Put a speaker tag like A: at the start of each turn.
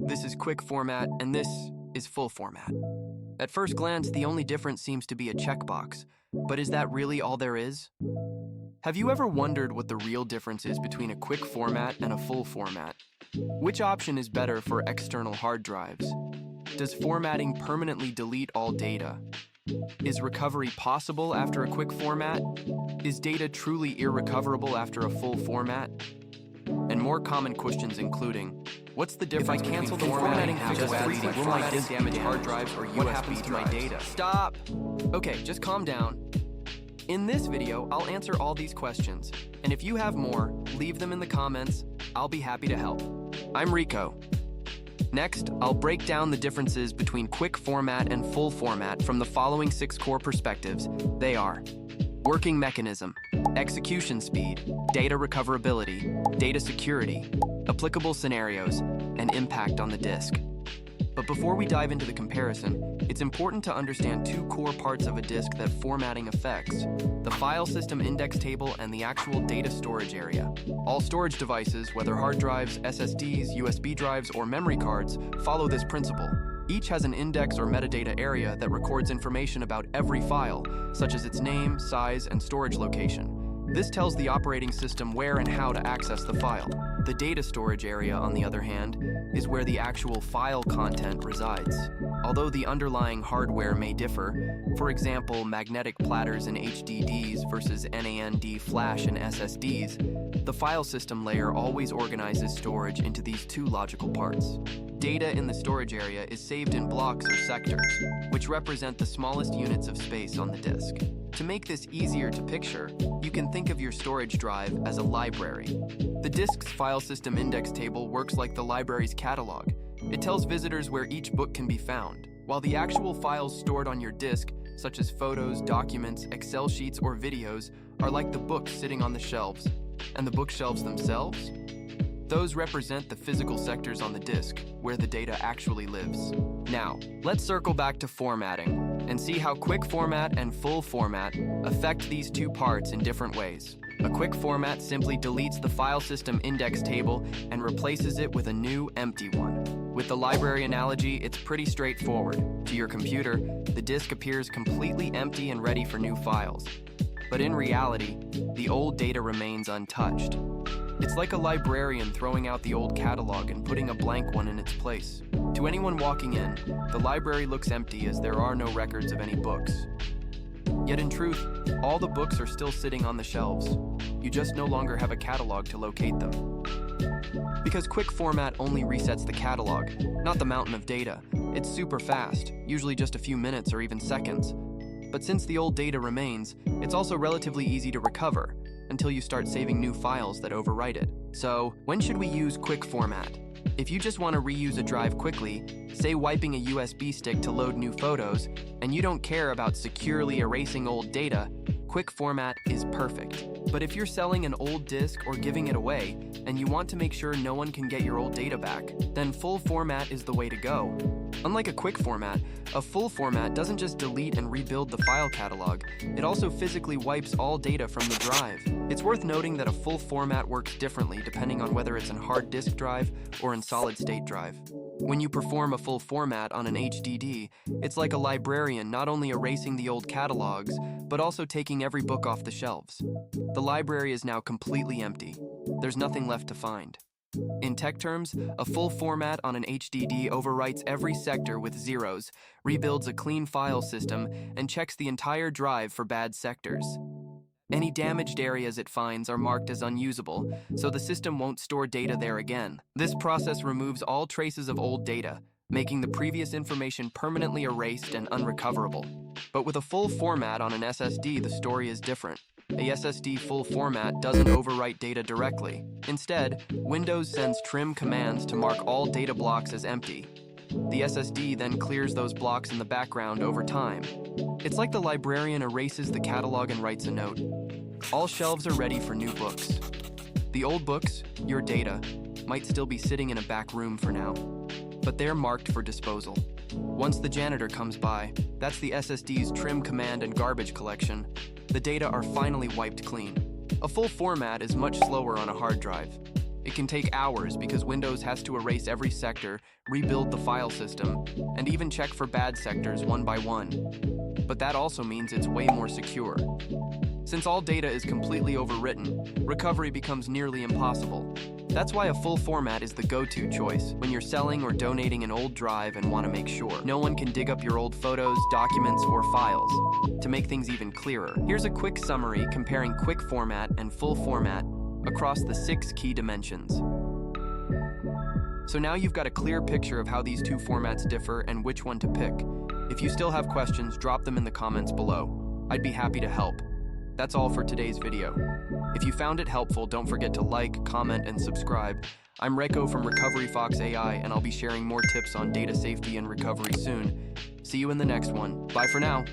A: This is quick format, and this is full format. At first glance, the only difference seems to be a checkbox, but is that really all there is? Have you ever wondered what the real difference is between a quick format and a full format? Which option is better for external hard drives? Does formatting permanently delete all data? Is recovery possible after a quick format? Is data truly irrecoverable after a full format? And more common questions including, what's the difference between cancel the formatting just freezing? Will my disk damage hard drives or what happens to my data? Stop! Okay, just calm down. In this video, I'll answer all these questions, and if you have more, leave them in the comments. I'll be happy to help. I'm Rico. Next, I'll break down the differences between quick format and full format from the following 6 core perspectives. They are working mechanism, execution speed, data recoverability, data security, applicable scenarios, and impact on the disk. But before we dive into the comparison, it's important to understand 2 core parts of a disk that formatting affects: the file system index table and the actual data storage area. All storage devices, whether hard drives, SSDs, USB drives, or memory cards, follow this principle. Each has an index or metadata area that records information about every file, such as its name, size, and storage location. This tells the operating system where and how to access the file. The data storage area, on the other hand, is where the actual file content resides. Although the underlying hardware may differ, for example, magnetic platters and HDDs versus NAND flash and SSDs, the file system layer always organizes storage into these 2 logical parts. Data in the storage area is saved in blocks or sectors, which represent the smallest units of space on the disk. To make this easier to picture, you can think of your storage drive as a library. The disk's file system index table works like the library's catalog. It tells visitors where each book can be found, while the actual files stored on your disk, such as photos, documents, Excel sheets, or videos, are like the books sitting on the shelves. And the bookshelves themselves? Those represent the physical sectors on the disk, where the data actually lives. Now, let's circle back to formatting and see how quick format and full format affect these 2 parts in different ways. A quick format simply deletes the file system index table and replaces it with a new, empty one. With the library analogy, it's pretty straightforward. To your computer, the disk appears completely empty and ready for new files. But in reality, the old data remains untouched. It's like a librarian throwing out the old catalog and putting a blank one in its place. To anyone walking in, the library looks empty as there are no records of any books. Yet in truth, all the books are still sitting on the shelves. You just no longer have a catalog to locate them. Because quick format only resets the catalog, not the mountain of data. It's super fast, usually just a few minutes or even seconds. But since the old data remains, it's also relatively easy to recover, until you start saving new files that overwrite it. So, when should we use quick format? If you just want to reuse a drive quickly, say wiping a USB stick to load new photos, and you don't care about securely erasing old data, quick format is perfect. But if you're selling an old disk or giving it away, and you want to make sure no one can get your old data back, then full format is the way to go. Unlike a quick format, a full format doesn't just delete and rebuild the file catalog, it also physically wipes all data from the drive. It's worth noting that a full format works differently depending on whether it's in hard disk drive or in solid-state drive. When you perform a full format on an HDD, it's like a librarian not only erasing the old catalogs, but also taking every book off the shelves. The library is now completely empty. There's nothing left to find. In tech terms, a full format on an HDD overwrites every sector with zeros, rebuilds a clean file system, and checks the entire drive for bad sectors. Any damaged areas it finds are marked as unusable, so the system won't store data there again. This process removes all traces of old data, making the previous information permanently erased and unrecoverable. But with a full format on an SSD, the story is different. A SSD full format doesn't overwrite data directly. Instead, Windows sends trim commands to mark all data blocks as empty. The SSD then clears those blocks in the background over time. It's like the librarian erases the catalog and writes a note. All shelves are ready for new books. The old books, your data, might still be sitting in a back room for now, but they're marked for disposal. Once the janitor comes by, that's the SSD's trim command and garbage collection. The data are finally wiped clean. A full format is much slower on a hard drive. It can take hours because Windows has to erase every sector, rebuild the file system, and even check for bad sectors one by one. But that also means it's way more secure. Since all data is completely overwritten, recovery becomes nearly impossible. That's why a full format is the go-to choice when you're selling or donating an old drive and want to make sure no one can dig up your old photos, documents, or files. To make things even clearer, here's a quick summary comparing quick format and full format across the 6 key dimensions. So now you've got a clear picture of how these two formats differ and which one to pick. If you still have questions, drop them in the comments below. I'd be happy to help. That's all for today's video. If you found it helpful, don't forget to like, comment, and subscribe. I'm Reiko from Recovery Fox AI, and I'll be sharing more tips on data safety and recovery soon. See you in the next one. Bye for now.